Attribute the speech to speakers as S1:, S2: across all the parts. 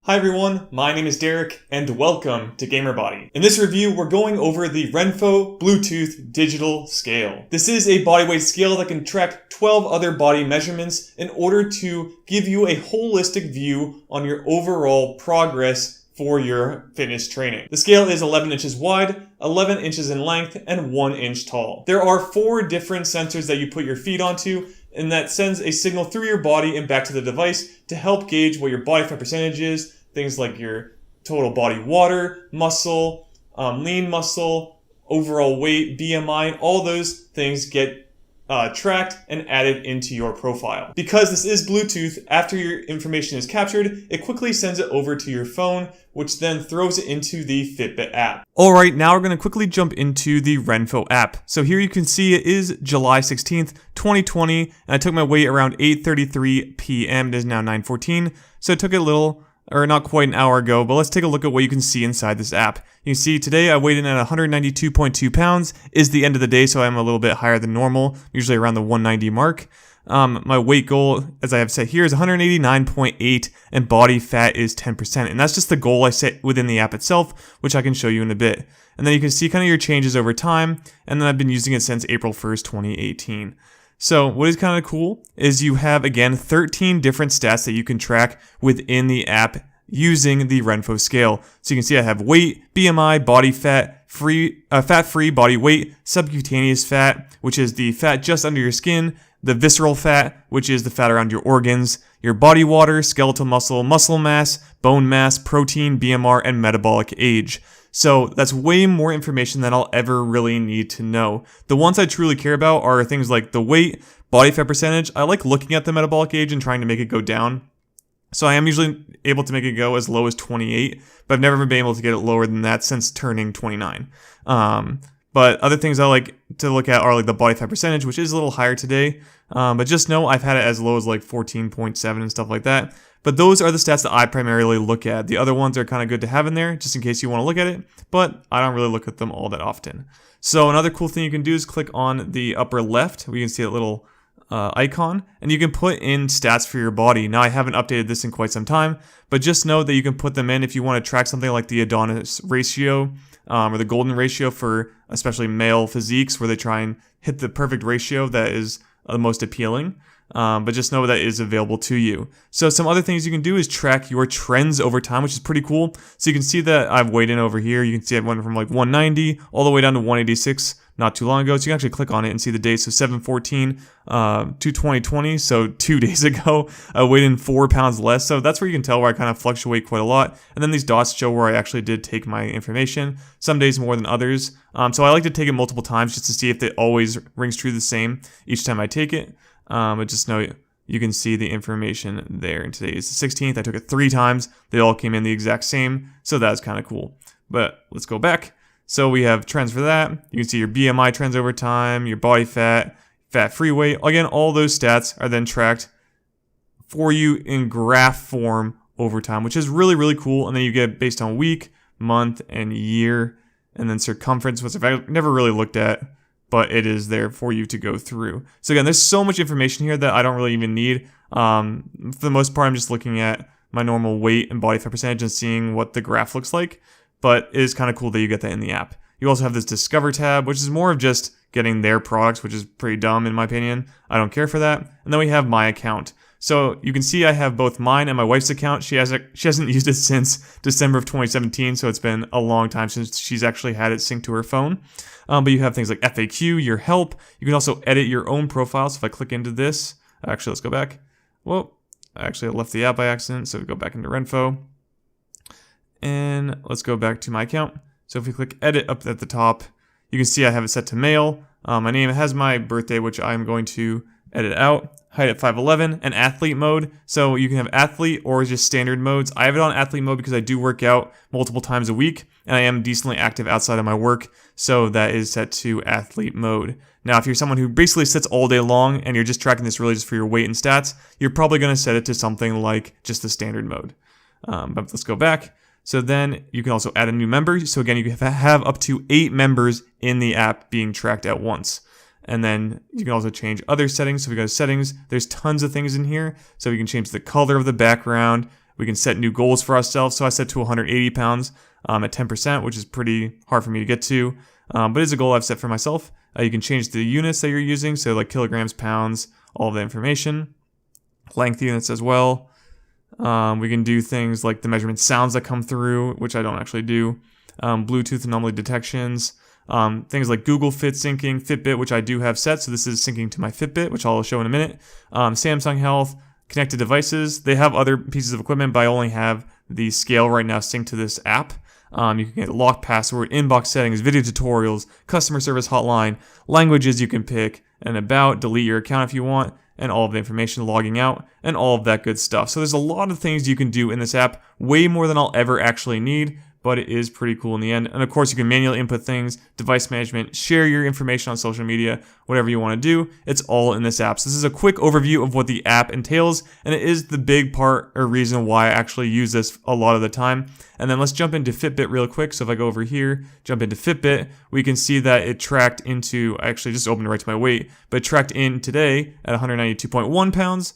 S1: Hi everyone, my name is Derek, and welcome to GamerBody. In this review, we're going over the RENPHO Bluetooth Digital Scale. This is a bodyweight scale that can track 12 other body measurements in order to give you a holistic view on your overall progress for your fitness training. The scale is 11 inches wide, 11 inches in length, and 1 inch tall. There are 4 different sensors that you put your feet onto, and that sends a signal through your body and back to the device to help gauge what your body fat percentage is, things like your total body water, muscle, lean muscle, overall weight, BMI, and all those things get tracked and added into your profile. Because this is Bluetooth, after your information is captured, it quickly sends it over to your phone, which then throws it into the Fitbit app. Alright, now we're going to quickly jump into the RENPHO app. So here you can see it is July 16th, 2020, and I took my weight around 8:33 p.m. It is now 9:14, so it took a little, or not quite an hour ago, but let's take a look at what you can see inside this app. You can see today I weighed in at 192.2 pounds, is the end of the day, so I'm a little bit higher than normal, usually around the 190 mark. My weight goal, as I have set here, is 189.8, and body fat is 10%, and that's just the goal I set within the app itself, which I can show you in a bit. And then you can see kind of your changes over time, and then I've been using it since April 1st, 2018. So what is kind of cool is you have, again, 13 different stats that you can track within the app using the RENPHO scale. So you can see I have weight, BMI, body fat, fat-free body weight, subcutaneous fat, which is the fat just under your skin, the visceral fat, which is the fat around your organs, your body water, skeletal muscle, muscle mass, bone mass, protein, BMR, and metabolic age. So that's way more information than I'll ever really need to know. The ones I truly care about are things like the weight, body fat percentage. I like looking at the metabolic age and trying to make it go down. So I am usually able to make it go as low as 28, but I've never been able to get it lower than that since turning 29. But other things I like to look at are like the body fat percentage, which is a little higher today. But just know I've had it as low as like 14.7 and stuff like that. But those are the stats that I primarily look at. The other ones are kind of good to have in there, just in case you want to look at it, but I don't really look at them all that often. So another cool thing you can do is click on the upper left, where you can see a little icon, and you can put in stats for your body. Now, I haven't updated this in quite some time, but just know that you can put them in if you want to track something like the Adonis ratio, or the golden ratio for especially male physiques, where they try and hit the perfect ratio that is the most appealing. But just know that is available to you. So some other things you can do is track your trends over time, which is pretty cool. So you can see that I've weighed in over here. You can see I went from like 190 all the way down to 186 not too long ago. So you can actually click on it and see the date. So 7/14 to 2020. So 2 days ago, I weighed in 4 pounds less. So that's where you can tell where I kind of fluctuate quite a lot. And then these dots show where I actually did take my information. Some days more than others. So I like to take it multiple times just to see if it always rings true the same each time I take it. But just know you can see the information there. And today is the 16th. I took it 3 times. They all came in the exact same. So that's kind of cool. But let's go back. So we have trends for that. You can see your BMI trends over time, your body fat, fat-free weight. Again, all those stats are then tracked for you in graph form over time, which is really, really cool. And then you get based on week, month, and year, and then circumference, which I've never really looked at, but it is there for you to go through. So again, there's so much information here that I don't really even need. For the most part, I'm just looking at my normal weight and body fat percentage and seeing what the graph looks like. But it is kind of cool that you get that in the app. You also have this Discover tab, which is more of just getting their products, which is pretty dumb in my opinion. I don't care for that. And then we have My Account. So you can see I have both mine and my wife's account. She hasn't used it since December of 2017, so it's been a long time since she's actually had it synced to her phone. But you have things like FAQ, your help. You can also edit your own profile. So if I click into this, actually, let's go back. Well, actually, I left the app by accident, so we go back into RENPHO. And let's go back to my account. So if we click edit up at the top, you can see I have it set to male. My name has my birthday, which I'm going to edit out. Height at 5'11", and athlete mode. So you can have athlete or just standard modes. I have it on athlete mode because I do work out multiple times a week, and I am decently active outside of my work. So that is set to athlete mode. Now, if you're someone who basically sits all day long and you're just tracking this really just for your weight and stats, you're probably going to set it to something like just the standard mode. But let's go back. So then you can also add a new member. So again, you can have up to 8 members in the app being tracked at once. And then you can also change other settings. So if we go to settings, there's tons of things in here. So you can change the color of the background. We can set new goals for ourselves. So I set to 180 pounds at 10%, which is pretty hard for me to get to. But it's a goal I've set for myself. You can change the units that you're using. So like kilograms, pounds, all of the information. Length units as well. We can do things like the measurement sounds that come through, which I don't actually do. Bluetooth anomaly detections. Things like Google Fit syncing, Fitbit, which I do have set. So this is syncing to my Fitbit, which I'll show in a minute. Samsung Health, connected devices. They have other pieces of equipment, but I only have the scale right now synced to this app. You can get lock password, inbox settings, video tutorials, customer service hotline, languages you can pick, and about, delete your account if you want, and all of the information logging out, and all of that good stuff. So there's a lot of things you can do in this app, way more than I'll ever actually need, but it is pretty cool in the end. And of course, you can manually input things, device management, share your information on social media, whatever you want to do. It's all in this app. So this is a quick overview of what the app entails, and it is the big part or reason why I actually use this a lot of the time. And then let's jump into Fitbit real quick. So if I go over here, jump into Fitbit, we can see that it tracked into, I actually just opened it right to my weight, but it tracked in today at 192.1 pounds,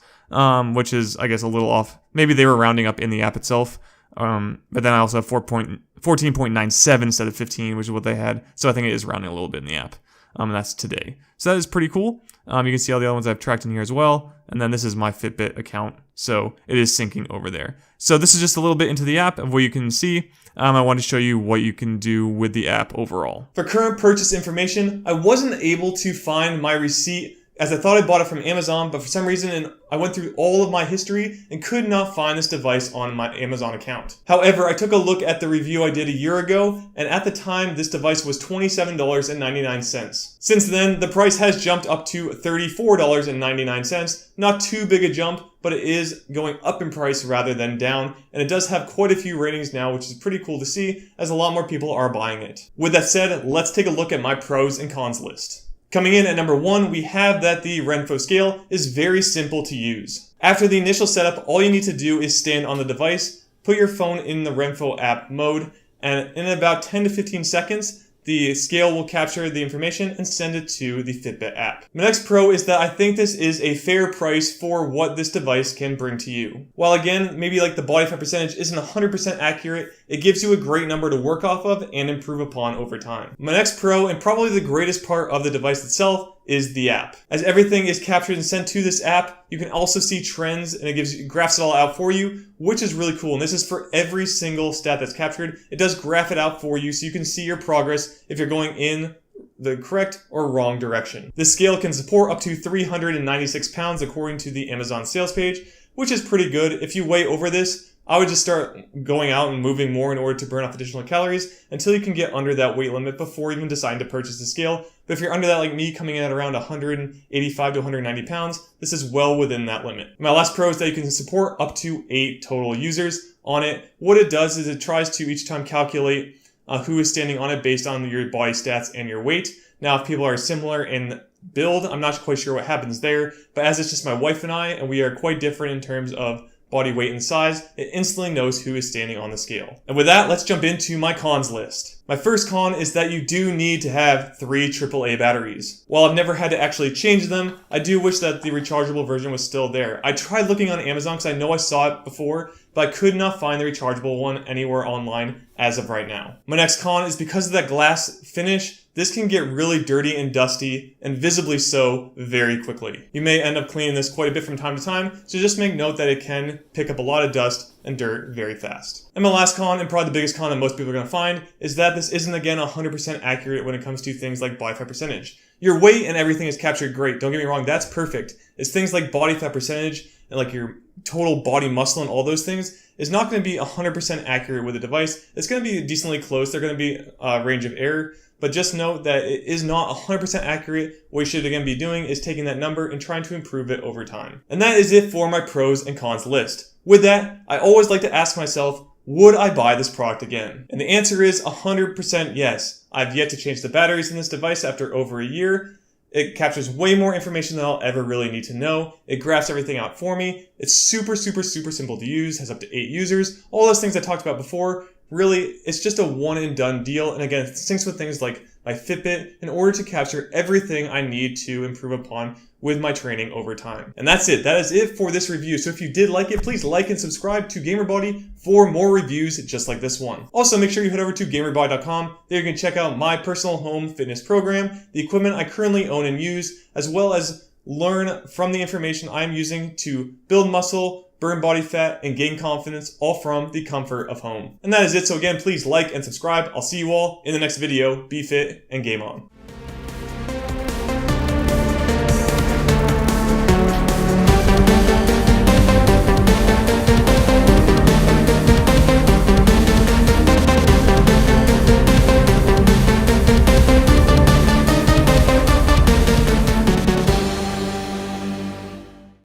S1: which is, I guess, a little off. Maybe they were rounding up in the app itself. But then I also have 14.97 instead of 15, which is what they had. So I think it is rounding a little bit in the app. And that's today. So that is pretty cool. You can see all the other ones I've tracked in here as well. And then this is my Fitbit account. So it is syncing over there. So this is just a little bit into the app of what you can see. I wanted to show you what you can do with the app overall. For current purchase information, I wasn't able to find my receipt as I thought I bought it from Amazon, but for some reason I went through all of my history and could not find this device on my Amazon account. However, I took a look at the review I did a year ago, and at the time this device was $27.99. Since then, the price has jumped up to $34.99. Not too big a jump, but it is going up in price rather than down, and it does have quite a few ratings now, which is pretty cool to see, as a lot more people are buying it. With that said, let's take a look at my pros and cons list. Coming in at number 1, we have that the RENPHO scale is very simple to use. After the initial setup, all you need to do is stand on the device, put your phone in the RENPHO app mode, and in about 10 to 15 seconds, the scale will capture the information and send it to the Fitbit app. My next pro is that I think this is a fair price for what this device can bring to you. While again, maybe like the body fat percentage isn't 100% accurate, it gives you a great number to work off of and improve upon over time. My next pro, and probably the greatest part of the device itself, is the app. As everything is captured and sent to this app, you can also see trends, and it graphs it all out for you, which is really cool. And this is for every single stat that's captured. It does graph it out for you so you can see your progress if you're going in the correct or wrong direction. This scale can support up to 396 pounds according to the Amazon sales page, which is pretty good. If you weigh over this, I would just start going out and moving more in order to burn off additional calories until you can get under that weight limit before even deciding to purchase the scale. But if you're under that, like me, coming in at around 185 to 190 pounds, this is well within that limit. My last pro is that you can support up to 8 total users on it. What it does is it tries to each time calculate who is standing on it based on your body stats and your weight. Now, if people are similar in build, I'm not quite sure what happens there, but as it's just my wife and I, and we are quite different in terms of body weight and size, it instantly knows who is standing on the scale. And with that, let's jump into my cons list. My first con is that you do need to have 3 AAA batteries. While I've never had to actually change them, I do wish that the rechargeable version was still there. I tried looking on Amazon because I know I saw it before, but I could not find the rechargeable one anywhere online as of right now. My next con is because of that glass finish, this can get really dirty and dusty, and visibly so, very quickly. You may end up cleaning this quite a bit from time to time, so just make note that it can pick up a lot of dust and dirt very fast. And my last con, and probably the biggest con that most people are going to find, is that this isn't again 100% accurate when it comes to things like body fat percentage. Your weight and everything is captured great, don't get me wrong, that's perfect. It's things like body fat percentage and like your total body muscle and all those things is not going to be 100% accurate with the device. It's going to be decently close, there's going to be a range of error, but just note that it is not 100% accurate. What you should again be doing is taking that number and trying to improve it over time. And that is it for my pros and cons list. With that, I always like to ask myself, would I buy this product again? And the answer is 100% yes. I've yet to change the batteries in this device after over a year. It captures way more information than I'll ever really need to know. It graphs everything out for me. It's super simple to use, has up to 8 users. All those things I talked about before, really, it's just a one and done deal. And again, it syncs with things like my Fitbit in order to capture everything I need to improve upon with my training over time. And that's it. That is it for this review. So if you did like it, please like and subscribe to GamerBody for more reviews just like this one. Also, make sure you head over to GamerBody.com. There you can check out my personal home fitness program, the equipment I currently own and use, as well as learn from the information I'm using to build muscle, burn body fat, and gain confidence, all from the comfort of home. And that is it. So again, please like and subscribe. I'll see you all in the next video. Be fit and game on.